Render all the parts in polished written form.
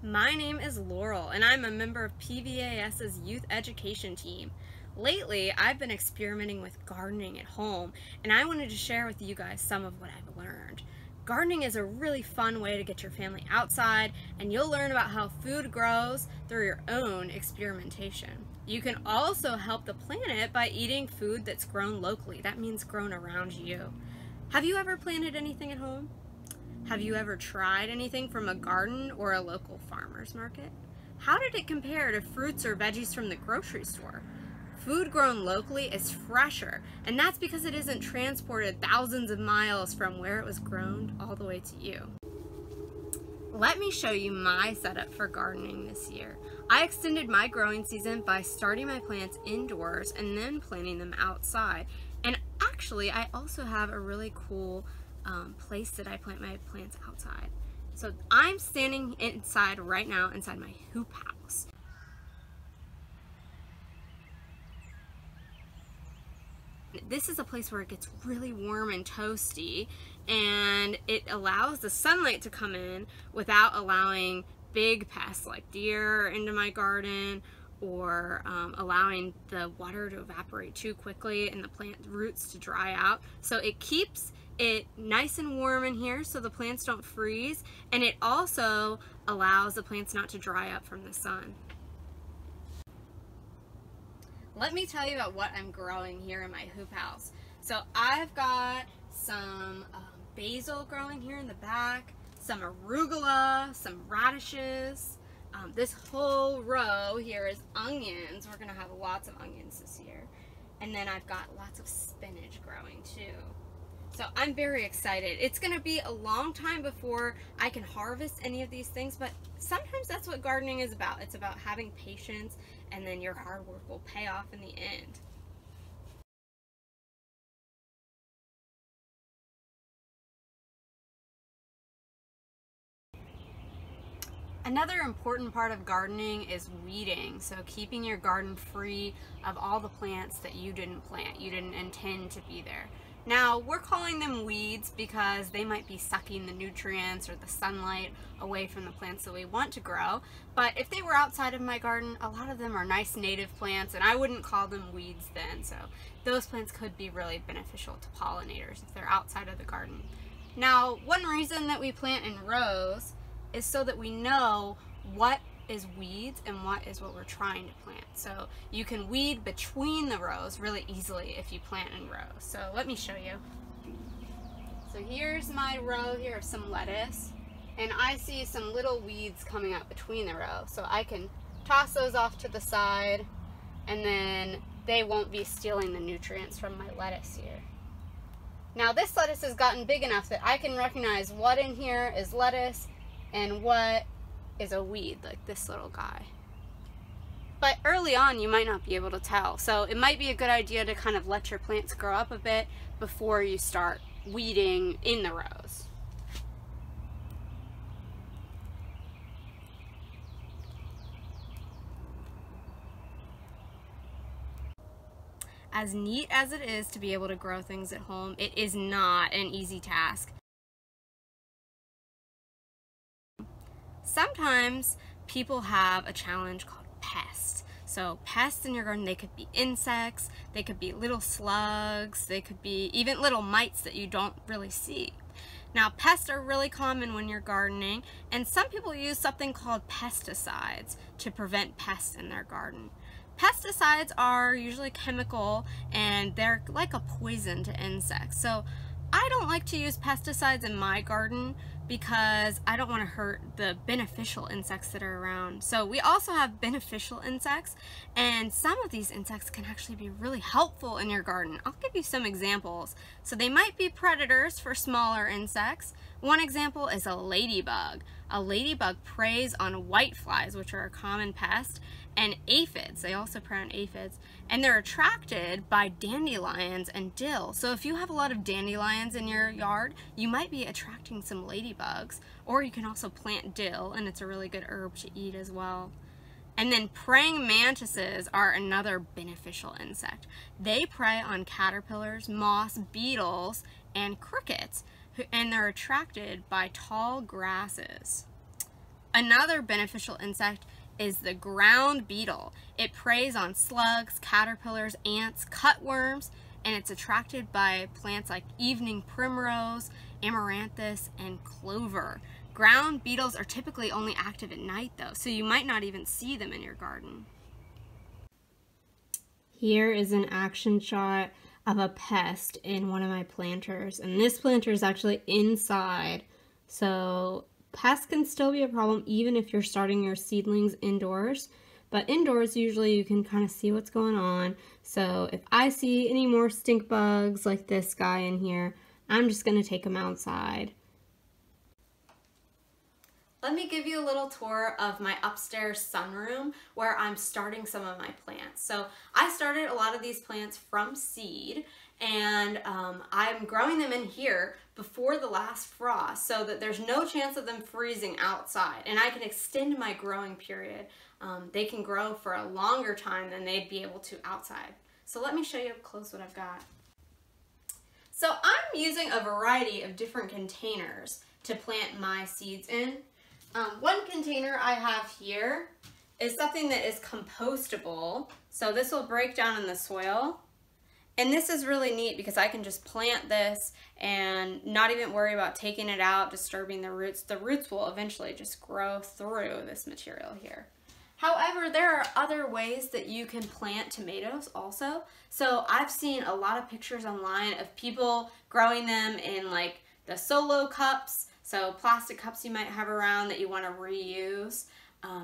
My name is Laurel, and I'm a member of PVAS's youth education team. Lately, I've been experimenting with gardening at home, and I wanted to share with you guys some of what I've learned. Gardening is a really fun way to get your family outside, and you'll learn about how food grows through your own experimentation. You can also help the planet by eating food that's grown locally. That means grown around you. Have you ever planted anything at home? Have you ever tried anything from a garden or a local farmer's market? How did it compare to fruits or veggies from the grocery store? Food grown locally is fresher, and that's because it isn't transported thousands of miles from where it was grown all the way to you. Let me show you my setup for gardening this year. I extended my growing season by starting my plants indoors and then planting them outside. And actually, I also have a really cool place that I plant my plants outside. So I'm standing inside right now, inside my hoop house. This is a place where it gets really warm and toasty, and it allows the sunlight to come in without allowing big pests like deer into my garden, or allowing the water to evaporate too quickly and the plant roots to dry out. So it keeps it nice and warm in here so the plants don't freeze, and it also allows the plants not to dry up from the sun. Let me tell you about what I'm growing here in my hoop house. So I've got some basil growing here in the back, some arugula, some radishes. This whole row here is onions. We're gonna have lots of onions this year. And then I've got lots of spinach growing too. So I'm very excited. It's gonna be a long time before I can harvest any of these things, but sometimes that's what gardening is about. It's about having patience, and then your hard work will pay off in the end. Another important part of gardening is weeding, so keeping your garden free of all the plants that you didn't plant, you didn't intend to be there. Now, we're calling them weeds because they might be sucking the nutrients or the sunlight away from the plants that we want to grow, but if they were outside of my garden, a lot of them are nice native plants, and I wouldn't call them weeds then, so those plants could be really beneficial to pollinators if they're outside of the garden. Now, one reason that we plant in rows is so that we know what is weeds and what is what we're trying to plant. So you can weed between the rows really easily if you plant in rows. So let me show you. So here's my row here of some lettuce, and I see some little weeds coming up between the rows. So I can toss those off to the side, and then they won't be stealing the nutrients from my lettuce here. Now this lettuce has gotten big enough that I can recognize what in here is lettuce and what is a weed, like this little guy. But early on you might not be able to tell, so it might be a good idea to kind of let your plants grow up a bit before you start weeding in the rows. As neat as it is to be able to grow things at home, it is not an easy task. Sometimes people have a challenge called pests. So pests in your garden, they could be insects, they could be little slugs, they could be even little mites that you don't really see. Now pests are really common when you're gardening, and some people use something called pesticides to prevent pests in their garden. Pesticides are usually chemical, and they're like a poison to insects. So I don't like to use pesticides in my garden because I don't want to hurt the beneficial insects that are around. So we also have beneficial insects, and some of these insects can actually be really helpful in your garden. I'll give you some examples. So they might be predators for smaller insects. One example is a ladybug. A ladybug preys on whiteflies, which are a common pest, and aphids. They also prey on aphids, and they're attracted by dandelions and dill. So if you have a lot of dandelions in your yard, you might be attracting some ladybugs. Or you can also plant dill, and it's a really good herb to eat as well. And then praying mantises are another beneficial insect. They prey on caterpillars, moths, beetles, and crickets, and they're attracted by tall grasses. Another beneficial insect is the ground beetle. It preys on slugs, caterpillars, ants, cutworms, and it's attracted by plants like evening primrose, amaranthus, and clover. Ground beetles are typically only active at night though, so you might not even see them in your garden. Here is an action shot of a pest in one of my planters, and this planter is actually inside, so pests can still be a problem even if you're starting your seedlings indoors, but indoors usually you can kind of see what's going on. So if I see any more stink bugs like this guy in here, I'm just going to take them outside. Let me give you a little tour of my upstairs sunroom where I'm starting some of my plants. So I started a lot of these plants from seed, and I'm growing them in here before the last frost so that there's no chance of them freezing outside, and I can extend my growing period. They can grow for a longer time than they'd be able to outside. So let me show you up close what I've got. So I'm using a variety of different containers to plant my seeds in. One container I have here is something that is compostable. So this will break down in the soil. And this is really neat because I can just plant this and not even worry about taking it out, disturbing the roots. The roots will eventually just grow through this material here. However, there are other ways that you can plant tomatoes also. So I've seen a lot of pictures online of people growing them in like the solo cups, so plastic cups you might have around that you want to reuse.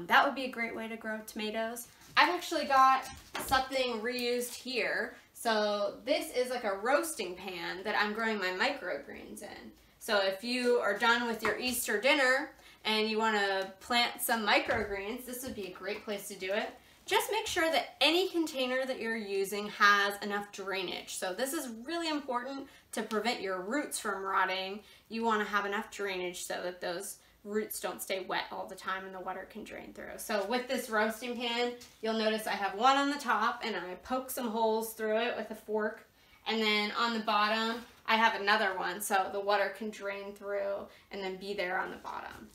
That would be a great way to grow tomatoes. I've actually got something reused here. So this is like a roasting pan that I'm growing my microgreens in. So if you are done with your Easter dinner and you want to plant some microgreens, this would be a great place to do it. Just make sure that any container that you're using has enough drainage. So this is really important to prevent your roots from rotting. You want to have enough drainage so that those roots don't stay wet all the time and the water can drain through. So with this roasting pan, you'll notice I have one on the top and I poke some holes through it with a fork. And then on the bottom, I have another one so the water can drain through and then be there on the bottom.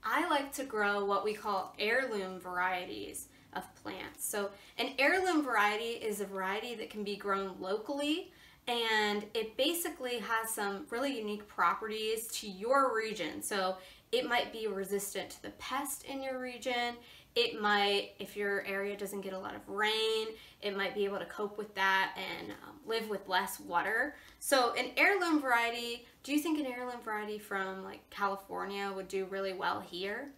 I like to grow what we call heirloom varieties of plants. So an heirloom variety is a variety that can be grown locally, and it basically has some really unique properties to your region. So it might be resistant to the pest in your region. It might, if your area doesn't get a lot of rain, it might be able to cope with that and live with less water. So an heirloom variety, do you think an heirloom variety from like California would do really well here?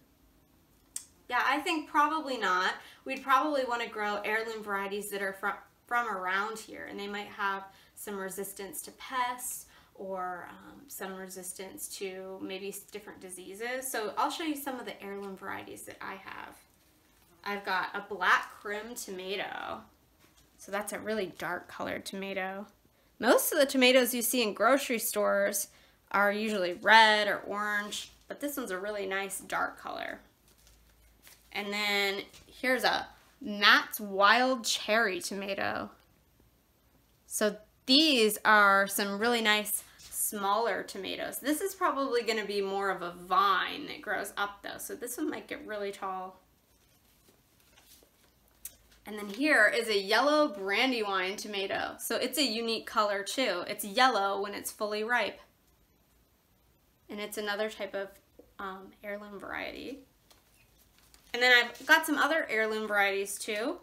Yeah, I think probably not. We'd probably want to grow heirloom varieties that are from around here, and they might have some resistance to pests or some resistance to maybe different diseases. So I'll show you some of the heirloom varieties that I have. I've got a black crim tomato. So that's a really dark colored tomato. Most of the tomatoes you see in grocery stores are usually red or orange, but this one's a really nice dark color. And then here's a Matt's Wild Cherry tomato. So these are some really nice smaller tomatoes. This is probably going to be more of a vine that grows up though, so this one might get really tall. And then here is a yellow brandywine tomato. So it's a unique color too. It's yellow when it's fully ripe. And it's another type of heirloom variety. And then I've got some other heirloom varieties too.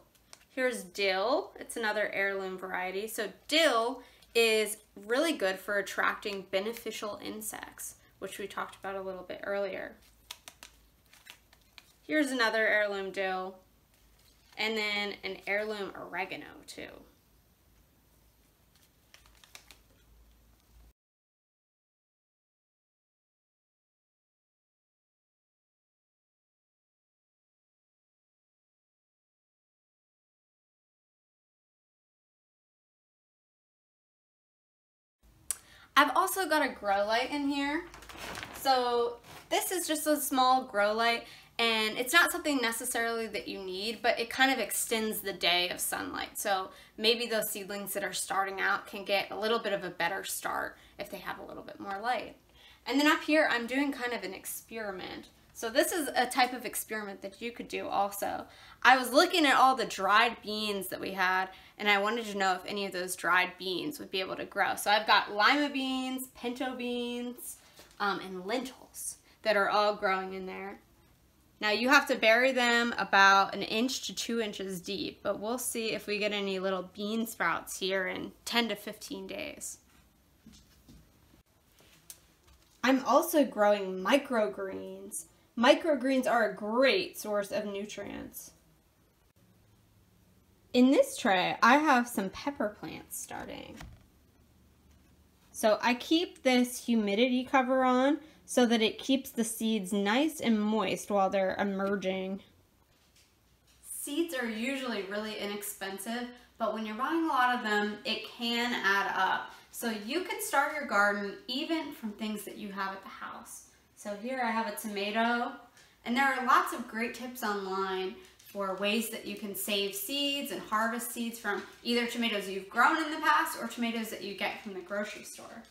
Here's dill. It's another heirloom variety. So dill is really good for attracting beneficial insects, which we talked about a little bit earlier. Here's another heirloom dill. And then an heirloom oregano too. I've also got a grow light in here. So This is just a small grow light, and it's not something necessarily that you need, but it kind of extends the day of sunlight. So maybe those seedlings that are starting out can get a little bit of a better start if they have a little bit more light. And then up here, I'm doing kind of an experiment. So this is a type of experiment that you could do also. I was looking at all the dried beans that we had, and I wanted to know if any of those dried beans would be able to grow. So I've got lima beans, pinto beans, and lentils that are all growing in there. Now you have to bury them about 1 inch to 2 inches deep, but we'll see if we get any little bean sprouts here in 10 to 15 days. I'm also growing microgreens. Microgreens are a great source of nutrients. In this tray, I have some pepper plants starting. So I keep this humidity cover on so that it keeps the seeds nice and moist while they're emerging. Seeds are usually really inexpensive, but when you're buying a lot of them, it can add up. So you can start your garden even from things that you have at the house. So here I have a tomato, and there are lots of great tips online for ways that you can save seeds and harvest seeds from either tomatoes you've grown in the past or tomatoes that you get from the grocery store.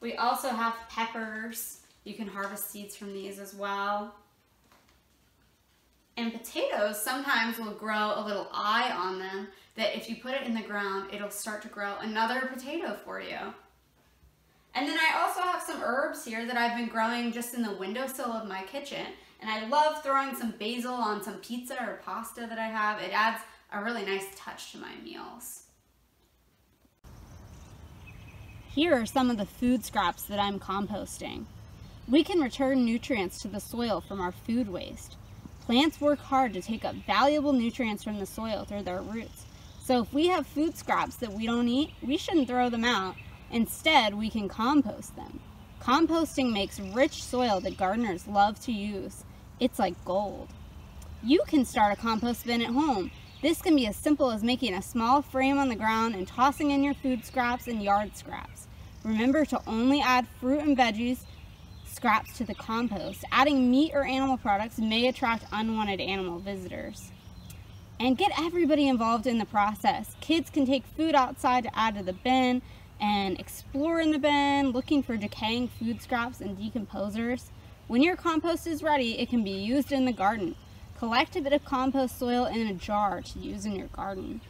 We also have peppers. You can harvest seeds from these as well. And potatoes sometimes will grow a little eye on them that if you put it in the ground, it'll start to grow another potato for you. And then I also have some herbs here that I've been growing just in the windowsill of my kitchen. And I love throwing some basil on some pizza or pasta that I have. It adds a really nice touch to my meals. Here are some of the food scraps that I'm composting. We can return nutrients to the soil from our food waste. Plants work hard to take up valuable nutrients from the soil through their roots. So if we have food scraps that we don't eat, we shouldn't throw them out. Instead, we can compost them. Composting makes rich soil that gardeners love to use. It's like gold. You can start a compost bin at home. This can be as simple as making a small frame on the ground and tossing in your food scraps and yard scraps. Remember to only add fruit and veggies scraps to the compost. Adding meat or animal products may attract unwanted animal visitors. And get everybody involved in the process. Kids can take food outside to add to the bin and explore in the bin, looking for decaying food scraps and decomposers. When your compost is ready, it can be used in the garden. Collect a bit of compost soil in a jar to use in your garden.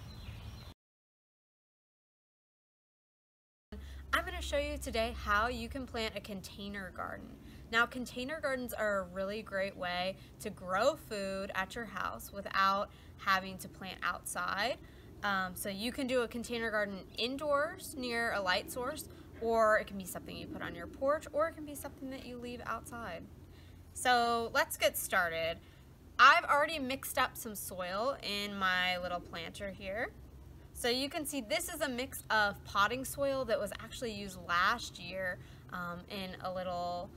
I'm going to show you today how you can plant a container garden. Now, container gardens are a really great way to grow food at your house without having to plant outside. So you can do a container garden indoors near a light source, or it can be something you put on your porch, or it can be something that you leave outside. So let's get started. I've already mixed up some soil in my little planter here. So you can see this is a mix of potting soil that was actually used last year in a little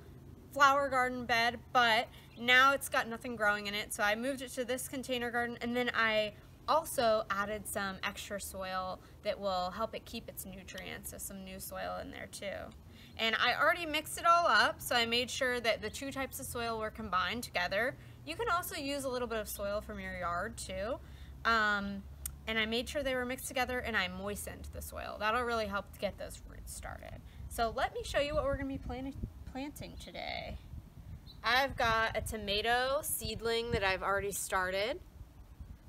flower garden bed, but now it's got nothing growing in it. So I moved it to this container garden, and then I also added some extra soil that will help it keep its nutrients, so some new soil in there too. And I already mixed it all up, so I made sure that the two types of soil were combined together. You can also use a little bit of soil from your yard too. And I made sure they were mixed together, and I moistened the soil. That'll really help to get those roots started. So let me show you what we're going to be planting today. I've got a tomato seedling that I've already started.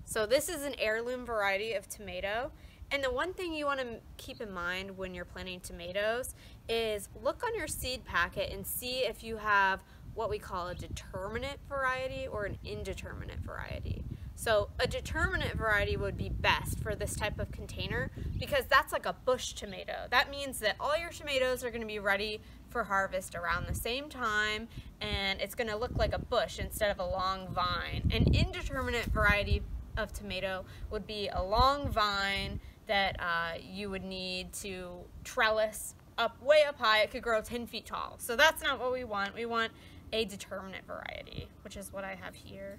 So this is an heirloom variety of tomato. And the one thing you want to keep in mind when you're planting tomatoes is look on your seed packet and see if you have what we call a determinate variety or an indeterminate variety. So a determinate variety would be best for this type of container because that's like a bush tomato. That means that all your tomatoes are going to be ready for harvest around the same time, and it's going to look like a bush instead of a long vine. An indeterminate variety of tomato would be a long vine that you would need to trellis up way up high. It could grow 10 feet tall. So that's not what we want. We want a determinate variety, which is what I have here.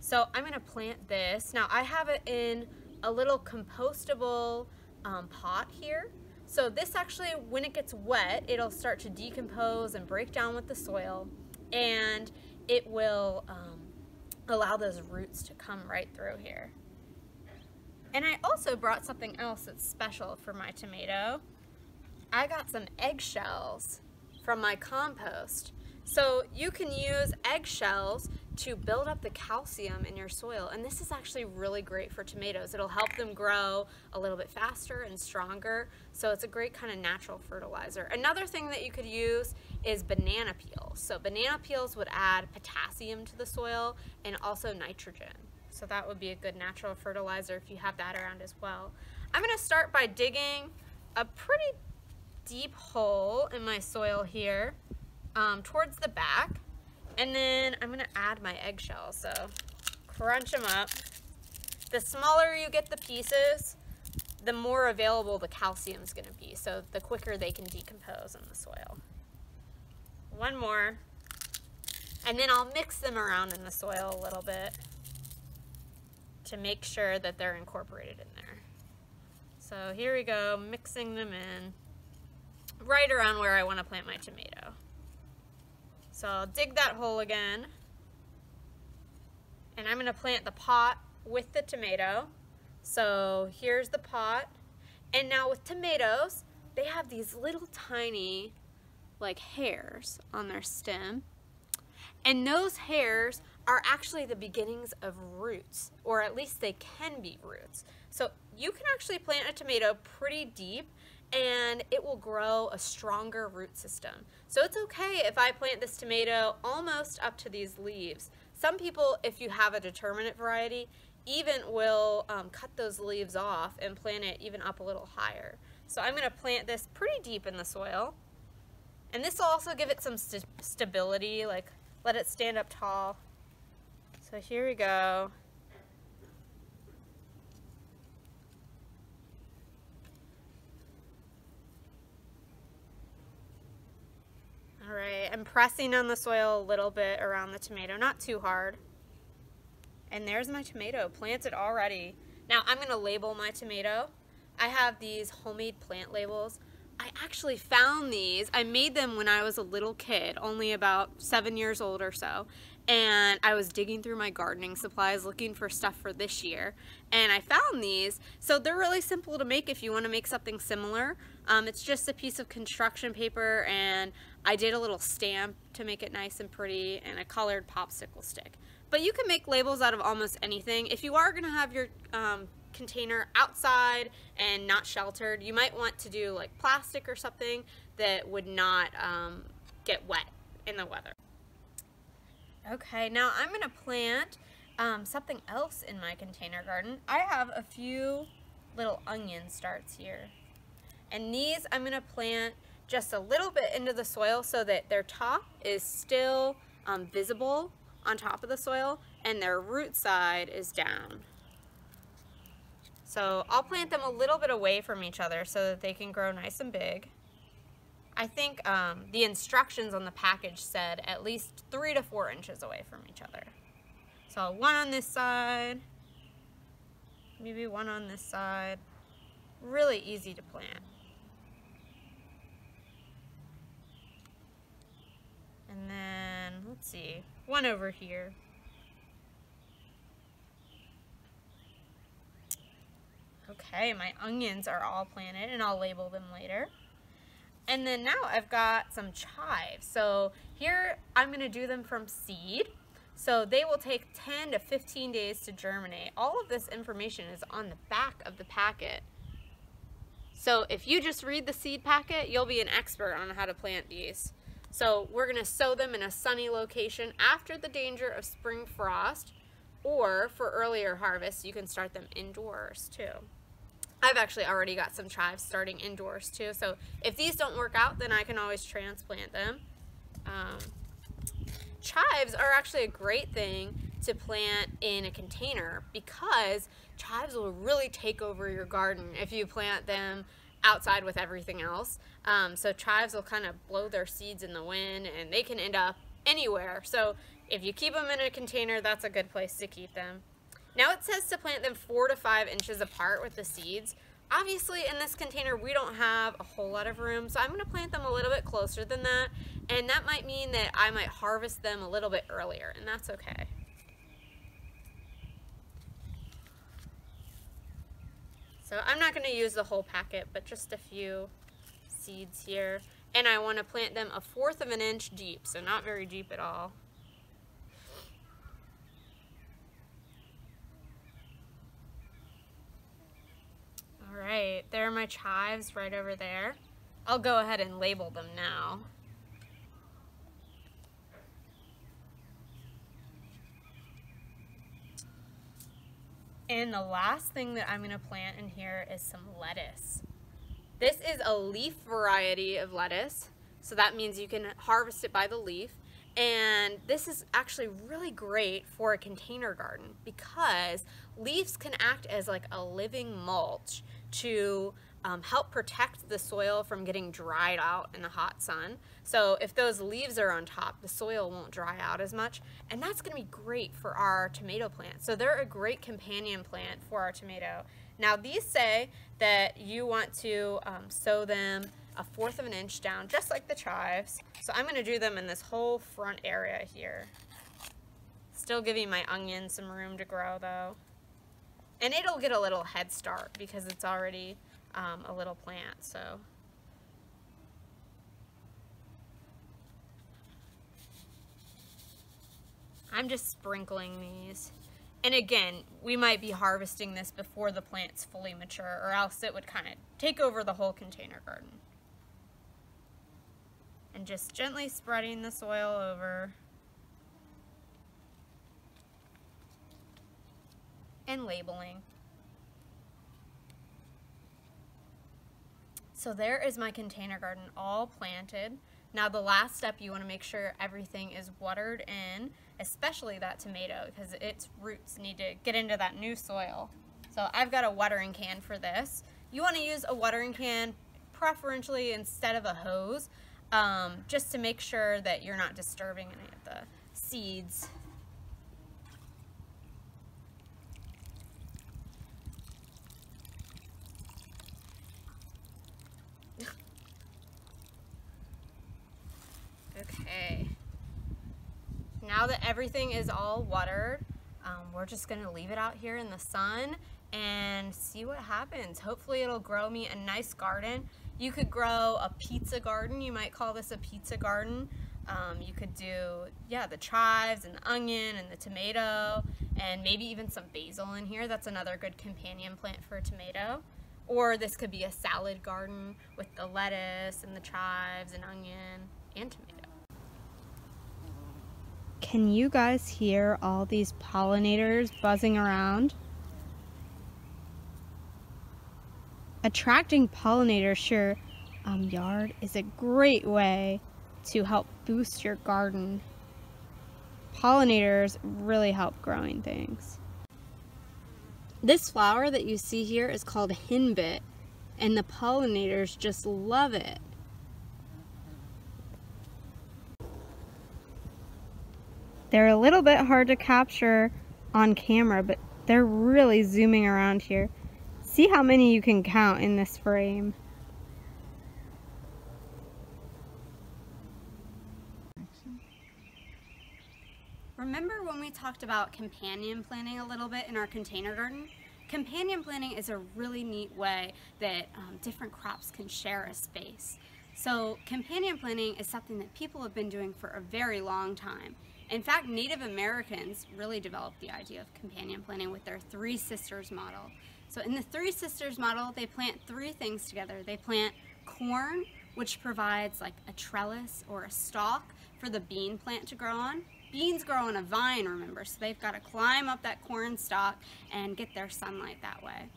So I'm going to plant this. Now I have it in a little compostable pot here. So this actually, when it gets wet, it'll start to decompose and break down with the soil. and it will allow those roots to come right through here. And I also brought something else that's special for my tomato. I got some eggshells from my compost. So you can use eggshells to build up the calcium in your soil, and this is actually really great for tomatoes. It'll help them grow a little bit faster and stronger, so it's a great kind of natural fertilizer. Another thing that you could use is banana peels. So banana peels would add potassium to the soil and also nitrogen. So that would be a good natural fertilizer if you have that around as well. I'm going to start by digging a pretty deep hole in my soil here towards the back, and then I'm going to add my eggshells. So crunch them up. The smaller you get the pieces, the more available the calcium is going to be, so the quicker they can decompose in the soil. One more, and then I'll mix them around in the soil a little bit to make sure that they're incorporated in there. So here we go, mixing them in right around where I want to plant my tomato. So I'll dig that hole again, and I'm going to plant the pot with the tomato. So here's the pot, and now with tomatoes, they have these little tiny like hairs on their stem, and those hairs are actually the beginnings of roots, or at least they can be roots. So you can actually plant a tomato pretty deep and it will grow a stronger root system. So it's okay if I plant this tomato almost up to these leaves. Some people, if you have a determinate variety, even will cut those leaves off and plant it even up a little higher. So I'm going to plant this pretty deep in the soil, and this will also give it some stability, like let it stand up tall. So here we go. All right, I'm pressing on the soil a little bit around the tomato, not too hard. And there's my tomato, planted already. Now I'm gonna label my tomato. I have these homemade plant labels. I actually found these. I made them when I was a little kid, only about 7 years old or so. And I was digging through my gardening supplies looking for stuff for this year. And I found these. So they're really simple to make if you want to make something similar. It's just a piece of construction paper, and I did a little stamp to make it nice and pretty, and a colored popsicle stick. But you can make labels out of almost anything. If you are going to have your container outside and not sheltered, you might want to do like plastic or something that would not get wet in the weather. Okay, now I'm going to plant something else in my container garden. I have a few little onion starts here, and these I'm going to plant just a little bit into the soil so that their top is still visible on top of the soil and their root side is down. So I'll plant them a little bit away from each other so that they can grow nice and big. I think the instructions on the package said at least 3 to 4 inches away from each other. So one on this side, maybe one on this side. Really easy to plant. And then, let's see, one over here. Okay, my onions are all planted, and I'll label them later. And then now I've got some chives. So here I'm going to do them from seed. So they will take 10 to 15 days to germinate. All of this information is on the back of the packet. So if you just read the seed packet, you'll be an expert on how to plant these. So we're going to sow them in a sunny location after the danger of spring frost, or for earlier harvest, you can start them indoors too. I've actually already got some chives starting indoors too, so if these don't work out, then I can always transplant them. Chives are actually a great thing to plant in a container because chives will really take over your garden if you plant them outside with everything else. So chives will kind of blow their seeds in the wind, and they can end up anywhere. So if you keep them in a container, that's a good place to keep them. Now it says to plant them 4 to 5 inches apart with the seeds, Obviously in this container we don't have a whole lot of room, so I'm going to plant them a little bit closer than that, and that might mean that I might harvest them a little bit earlier, and that's okay. So I'm not going to use the whole packet, but just a few seeds here. And I want to plant them 1/4 of an inch deep, so not very deep at all. All right, there are my chives right over there. I'll go ahead and label them now. And the last thing that I'm going to plant in here is some lettuce. This is a leaf variety of lettuce, so that means you can harvest it by the leaf. And this is actually really great for a container garden because leaves can act as like a living mulch to help protect the soil from getting dried out in the hot sun. So if those leaves are on top, the soil won't dry out as much, and that's going to be great for our tomato plant. So they're a great companion plant for our tomato. Now these say that you want to sow them 1/4 of an inch down, just like the chives. So I'm going to do them in this whole front area here. Still giving my onion some room to grow though. And it'll get a little head start because it's already a little plant, so. I'm just sprinkling these. And again, we might be harvesting this before the plant's fully mature, or else it would kind of take over the whole container garden. And just gently spreading the soil over. And labeling. So there is my container garden all planted. Now the last step, you want to make sure everything is watered in, especially that tomato, because its roots need to get into that new soil. So I've got a watering can for this. You want to use a watering can, preferentially instead of a hose, just to make sure that you're not disturbing any of the seeds. Okay, now that everything is all watered, we're just going to leave it out here in the sun and see what happens. Hopefully it'll grow me a nice garden. You could grow a pizza garden. You might call this a pizza garden. You could do, yeah, the chives and the onion and the tomato and maybe even some basil in here. That's another good companion plant for a tomato. Or this could be a salad garden with the lettuce and the chives and onion and tomato. Can you guys hear all these pollinators buzzing around? Attracting pollinators to your yard is a great way to help boost your garden. Pollinators really help growing things. This flower that you see here is called henbit, and the pollinators just love it. They're a little bit hard to capture on camera, but they're really zooming around here. See how many you can count in this frame. Remember when we talked about companion planting a little bit in our container garden? Companion planting is a really neat way that different crops can share a space. So companion planting is something that people have been doing for a very long time. In fact, Native Americans really developed the idea of companion planting with their Three Sisters model. So in the Three Sisters model, they plant 3 things together. They plant corn, which provides like a trellis or a stalk for the bean plant to grow on. Beans grow on a vine, remember, so they've got to climb up that corn stalk and get their sunlight that way.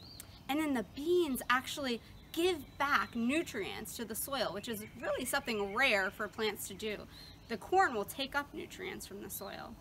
And then the beans actually give back nutrients to the soil, which is really something rare for plants to do. The corn will take up nutrients from the soil.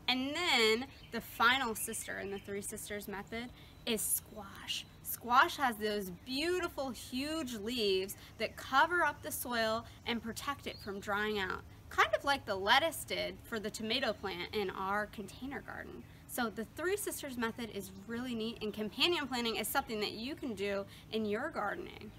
And then the final sister in the Three Sisters method is squash. Squash has those beautiful, huge leaves that cover up the soil and protect it from drying out. kind of like the lettuce did for the tomato plant in our container garden. So the Three Sisters method is really neat, and companion planting is something that you can do in your gardening.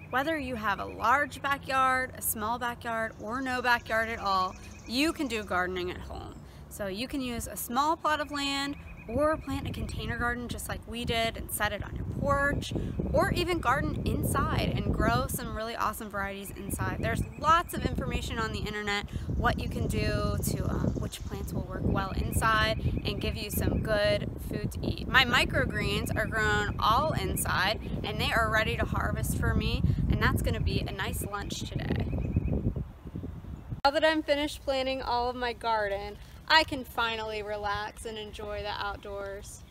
Whether you have a large backyard, a small backyard, or no backyard at all, you can do gardening at home. So you can use a small plot of land or plant a container garden just like we did and set it on your porch, or even garden inside and grow some really awesome varieties inside. There's lots of information on the internet what you can do to which plants will work well inside and give you some good food to eat. My microgreens are grown all inside and they are ready to harvest for me, and that's going to be a nice lunch today. Now that I'm finished planting all of my garden, I can finally relax and enjoy the outdoors.